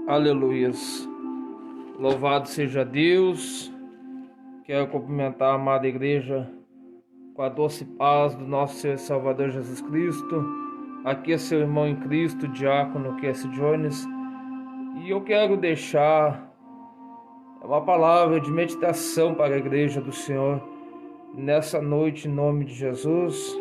Aleluias. Louvado seja Deus. Quero cumprimentar a amada igreja com a doce paz do nosso Senhor e Salvador Jesus Cristo. Aqui é seu irmão em Cristo, diácono Cassie Jones. E eu quero deixar uma palavra de meditação para a igreja do Senhor nessa noite, em nome de Jesus.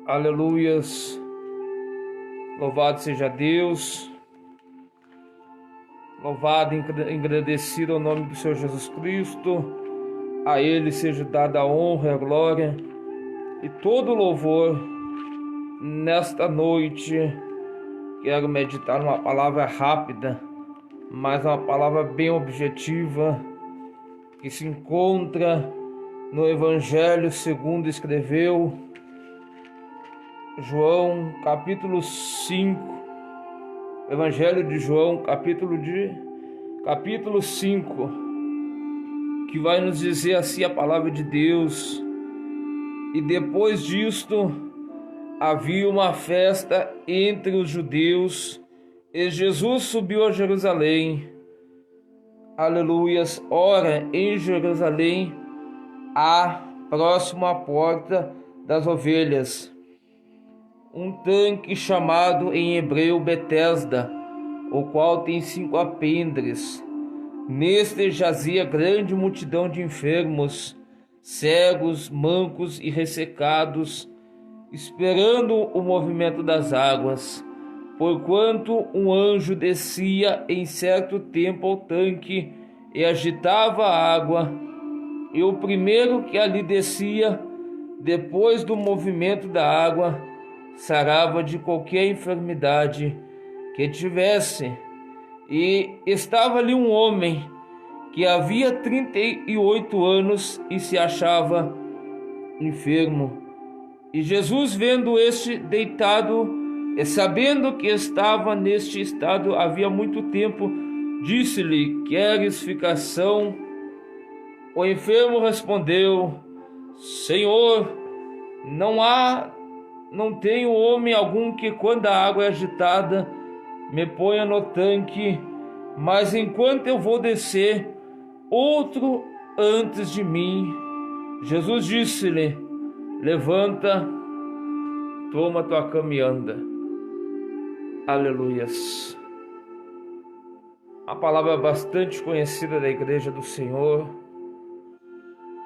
Aleluias. Louvado seja Deus. Louvado e engrandecido ao nome do Senhor Jesus Cristo. A Ele seja dada a honra e a glória e todo o louvor. Nesta noite quero meditar numa palavra rápida, mas uma palavra bem objetiva, que se encontra no Evangelho segundo escreveu João, capítulo 5, Evangelho de João, capítulo 5, que vai nos dizer assim a palavra de Deus: e depois disto havia uma festa entre os judeus, e Jesus subiu a Jerusalém. Aleluias. Ora, em Jerusalém há, próximo à porta das ovelhas, um tanque chamado em hebreu Betesda, o qual tem 5 alpendres. Neste jazia grande multidão de enfermos, cegos, mancos e ressecados, esperando o movimento das águas, porquanto um anjo descia em certo tempo ao tanque e agitava a água, e o primeiro que ali descia, depois do movimento da água, sarava de qualquer enfermidade que tivesse. E estava ali um homem que havia 38 anos e se achava enfermo. E Jesus, vendo este deitado e sabendo que estava neste estado havia muito tempo, disse-lhe: queres ficar são? O enfermo respondeu: Senhor, não tenho homem algum que, quando a água é agitada, me ponha no tanque, mas enquanto eu vou descer, outro antes de mim. Jesus disse-lhe: levanta, toma tua cama e anda. Aleluias. A palavra bastante conhecida da igreja do Senhor,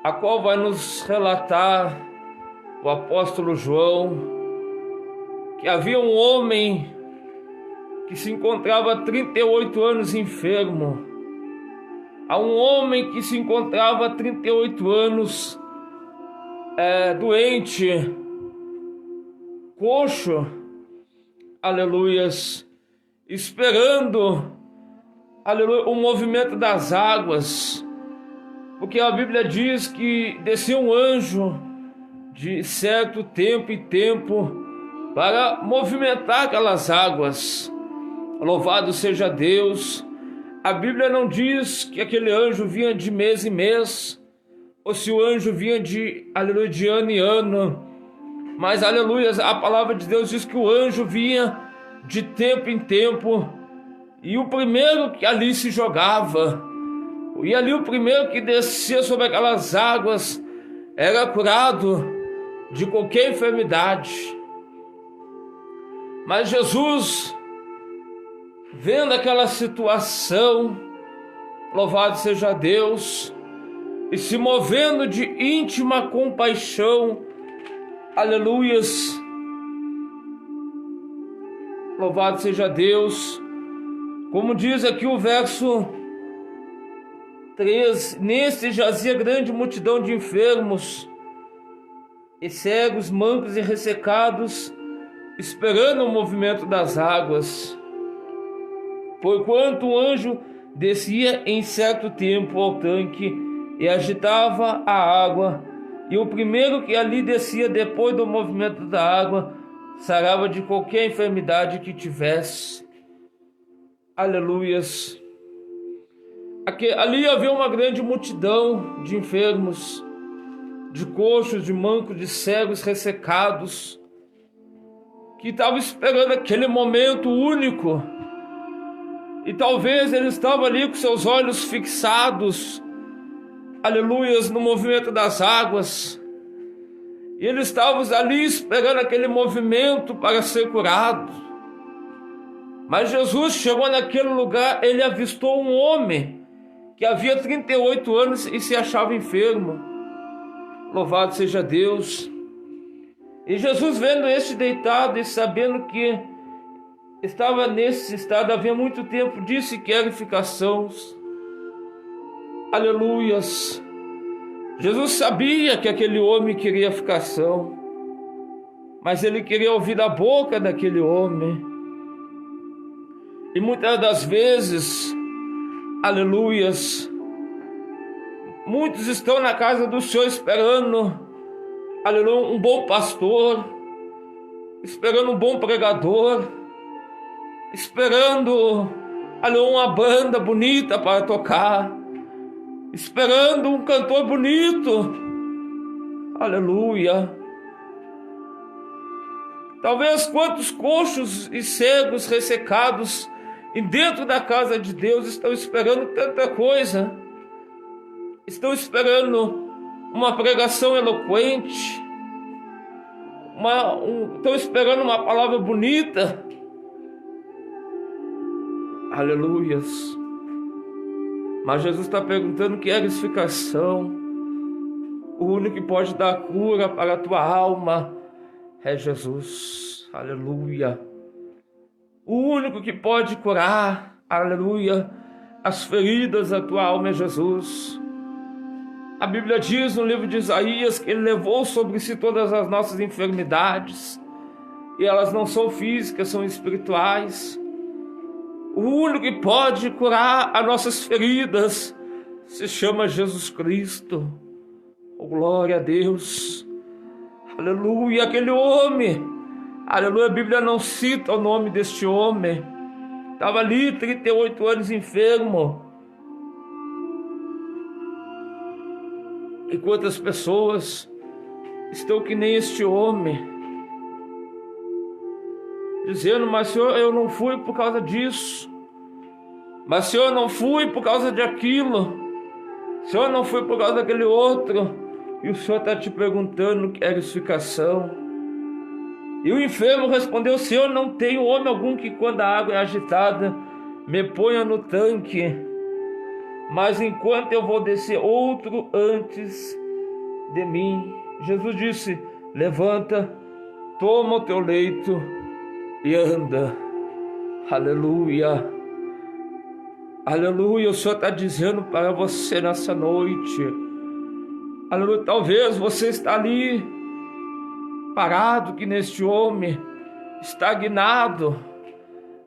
a qual vai nos relatar o apóstolo João, que havia um homem que se encontrava há 38 anos enfermo. Há um homem que se encontrava há 38 anos doente, coxo, aleluias, esperando, aleluia, o movimento das águas, porque a Bíblia diz que desceu um anjo de certo tempo e tempo para movimentar aquelas águas. Louvado seja Deus. A Bíblia não diz que aquele anjo vinha de mês em mês, ou se o anjo vinha de ano em ano, mas aleluia, a palavra de Deus diz que o anjo vinha de tempo em tempo, e o primeiro que ali se jogava, e ali o primeiro que descia sobre aquelas águas, era curado de qualquer enfermidade. Mas Jesus, vendo aquela situação, louvado seja Deus, e se movendo de íntima compaixão, aleluias, louvado seja Deus, como diz aqui o verso 3, neste jazia grande multidão de enfermos, e cegos, mancos e ressecados, esperando o movimento das águas, porquanto o anjo descia em certo tempo ao tanque e agitava a água, e o primeiro que ali descia depois do movimento da água sarava de qualquer enfermidade que tivesse. Aleluias. Ali havia uma grande multidão de enfermos, de coxos, de mancos, de cegos, ressecados, que estavam esperando aquele momento único E talvez ele estava ali com seus olhos fixados, aleluias, no movimento das águas. E ele estava ali esperando aquele movimento para ser curado. Mas Jesus chegou naquele lugar, ele avistou um homem que havia 38 anos e se achava enfermo. Louvado seja Deus. E Jesus, vendo este deitado e sabendo que estava nesse estado havia muito tempo, disse que era ficação. Aleluias. Jesus sabia que aquele homem queria ficação, mas ele queria ouvir da boca daquele homem. E muitas das vezes, aleluias, muitos estão na casa do Senhor esperando, aleluia, um bom pastor, esperando um bom pregador, esperando, aleluia, uma banda bonita para tocar, esperando um cantor bonito, aleluia. Talvez quantos coxos e cegos ressecados e dentro da casa de Deus estão esperando tanta coisa, estão esperando uma pregação eloquente, estão esperando uma palavra bonita, aleluias. Mas Jesus está perguntando: queres ficação? O único que pode dar cura para a tua alma é Jesus, aleluia. O único que pode curar, aleluia, as feridas da tua alma é Jesus. A Bíblia diz no livro de Isaías que Ele levou sobre si todas as nossas enfermidades, e elas não são físicas, são espirituais. O único que pode curar as nossas feridas se chama Jesus Cristo. Oh, glória a Deus. Aleluia. Aquele homem, aleluia, a Bíblia não cita o nome deste homem. Estava ali 38 anos enfermo. E quantas pessoas estão que nem este homem, dizendo: mas Senhor, eu não fui por causa disso, mas Senhor, eu não fui por causa de aquilo, Senhor, eu não fui por causa daquele outro. E o Senhor está te perguntando: queres ficação? E o enfermo respondeu: Senhor, não tenho homem algum que quando a água é agitada me ponha no tanque, mas enquanto eu vou descer, outro antes de mim. Jesus disse: levanta, toma o teu leito e anda. Aleluia. Aleluia. O Senhor está dizendo para você nessa noite, aleluia, talvez você está ali parado que neste homem, estagnado,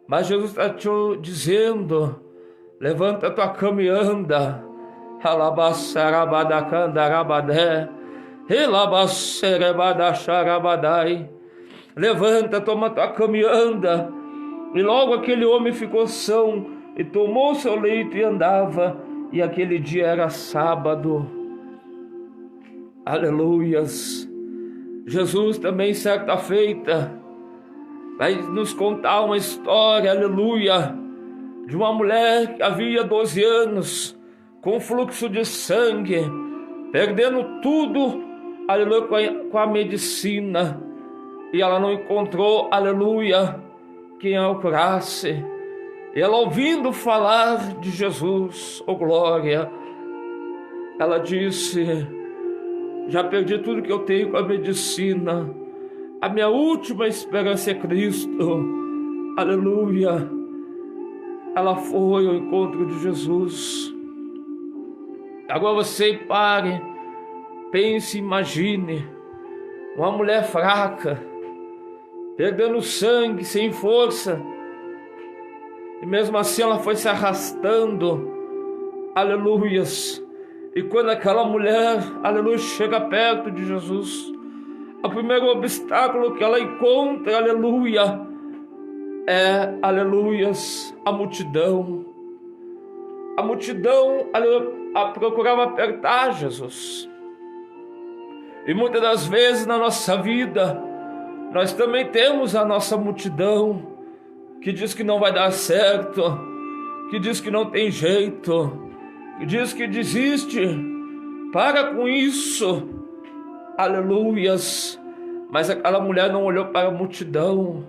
mas Jesus está te dizendo: levanta a tua cama e anda. Levanta, toma tua cama e anda. E logo aquele homem ficou são e tomou seu leito e andava. E aquele dia era sábado. Aleluias. Jesus também, certa feita, vai nos contar uma história, aleluia, de uma mulher que havia 12 anos com fluxo de sangue, perdendo tudo, aleluia, com a medicina, e ela não encontrou, aleluia, quem a curasse. E ela, ouvindo falar de Jesus, oh glória, ela disse: já perdi tudo que eu tenho com a medicina, a minha última esperança é Cristo, aleluia. Ela foi ao encontro de Jesus. Agora você pare, pense, imagine uma mulher fraca, perdendo sangue, sem força, e mesmo assim ela foi se arrastando, aleluias. E quando aquela mulher, aleluia, chega perto de Jesus, o primeiro obstáculo que ela encontra, aleluia, é, aleluias, a multidão. A multidão, aleluia, procurava apertar Jesus. E muitas das vezes na nossa vida, nós também temos a nossa multidão, que diz que não vai dar certo, que diz que não tem jeito, que diz que desiste. Para com isso. Aleluias. Mas aquela mulher não olhou para a multidão.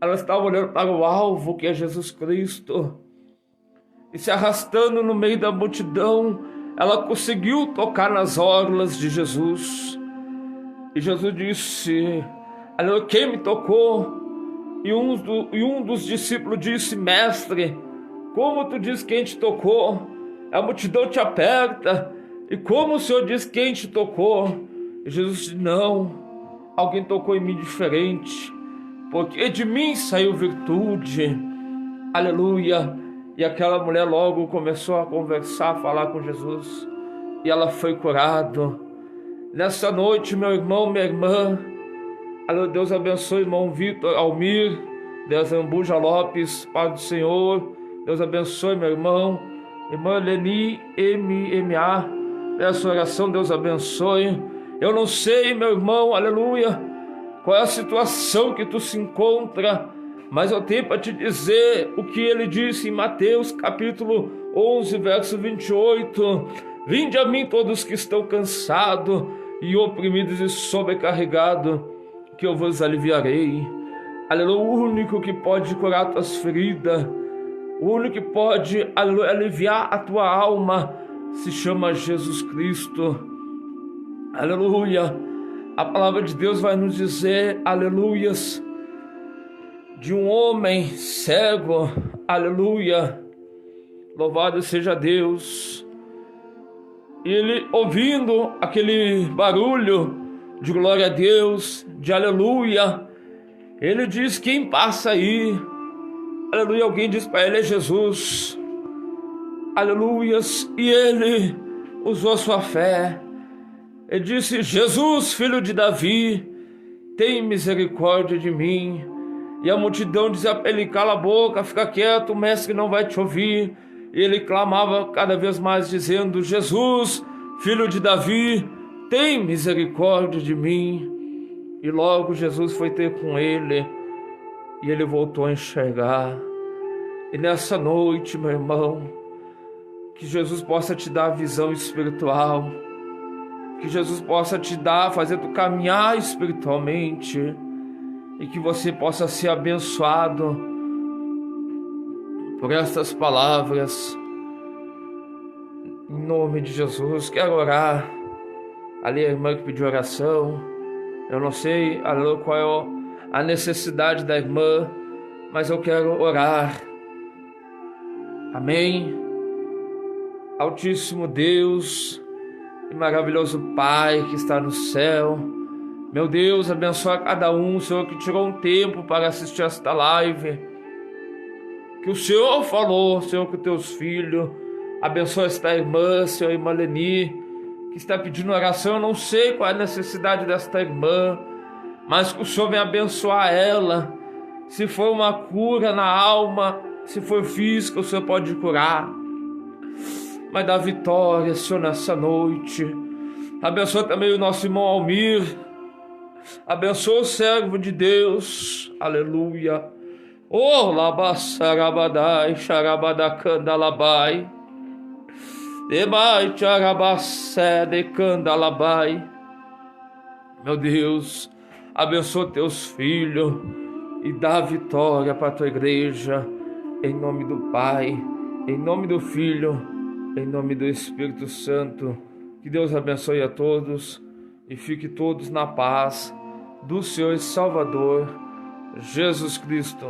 Ela estava olhando para o alvo, que é Jesus Cristo. E se arrastando no meio da multidão, ela conseguiu tocar nas orlas de Jesus. E Jesus disse: aleluia, quem me tocou? E um dos discípulos disse: mestre, como tu diz quem te tocou? A multidão te aperta. E como o Senhor diz quem te tocou? E Jesus disse: não, alguém tocou em mim diferente, porque de mim saiu virtude. Aleluia. E aquela mulher logo começou a conversar, a falar com Jesus, e ela foi curada. Nessa noite, meu irmão, minha irmã, aleluia, Deus abençoe irmão Vitor Almir, Deus Ambuja Lopes, Pai do Senhor. Deus abençoe meu irmão, irmã Leni MMA, essa oração, Deus abençoe. Eu não sei, meu irmão, aleluia, qual é a situação que tu se encontra, mas eu tenho para te dizer o que ele disse em Mateus capítulo 11, verso 28. Vinde a mim todos que estão cansados e oprimidos e sobrecarregados, que eu vos aliviarei. Aleluia, o único que pode curar tuas feridas, o único que pode, aleluia, aliviar a tua alma, se chama Jesus Cristo. Aleluia. A palavra de Deus vai nos dizer, aleluias, de um homem cego, aleluia, louvado seja Deus. Ele, ouvindo aquele barulho de glória a Deus, de aleluia, ele diz: quem passa aí? Aleluia. Alguém diz para ele: é Jesus. Aleluias. E ele usou sua fé. Ele disse: Jesus, filho de Davi, tem misericórdia de mim. E a multidão dizia para ele: cala a boca, fica quieto, o mestre não vai te ouvir. E ele clamava cada vez mais, dizendo: Jesus, filho de Davi, tem misericórdia de mim. E logo Jesus foi ter com ele, e ele voltou a enxergar. E nessa noite, meu irmão, que Jesus possa te dar visão espiritual, que Jesus possa te dar, fazer tu caminhar espiritualmente, e que você possa ser abençoado por estas palavras. Em nome de Jesus, quero orar. Ali a irmã que pediu oração, eu não sei qual é a necessidade da irmã, mas eu quero orar. Amém. Altíssimo Deus e maravilhoso Pai que está no céu, meu Deus, abençoa cada um, Senhor, que tirou um tempo para assistir esta live, que o Senhor falou, Senhor, com teus filhos. Abençoa esta irmã, Senhor, irmã Leni, que está pedindo oração. Eu não sei qual é a necessidade desta irmã, mas que o Senhor venha abençoar ela. Se for uma cura na alma, se for física, o Senhor pode curar. Mas dá vitória, Senhor, nessa noite. Abençoa também o nosso irmão Almir. Abençoa o servo de Deus. Aleluia. Oh, labassarabadai, xarabadacandalabai. Debai, xarabassé, decandalabai. Meu Deus, abençoa teus filhos e dá vitória para a tua igreja. Em nome do Pai, em nome do Filho, em nome do Espírito Santo. Que Deus abençoe a todos e fique todos na paz do Senhor e Salvador Jesus Cristo.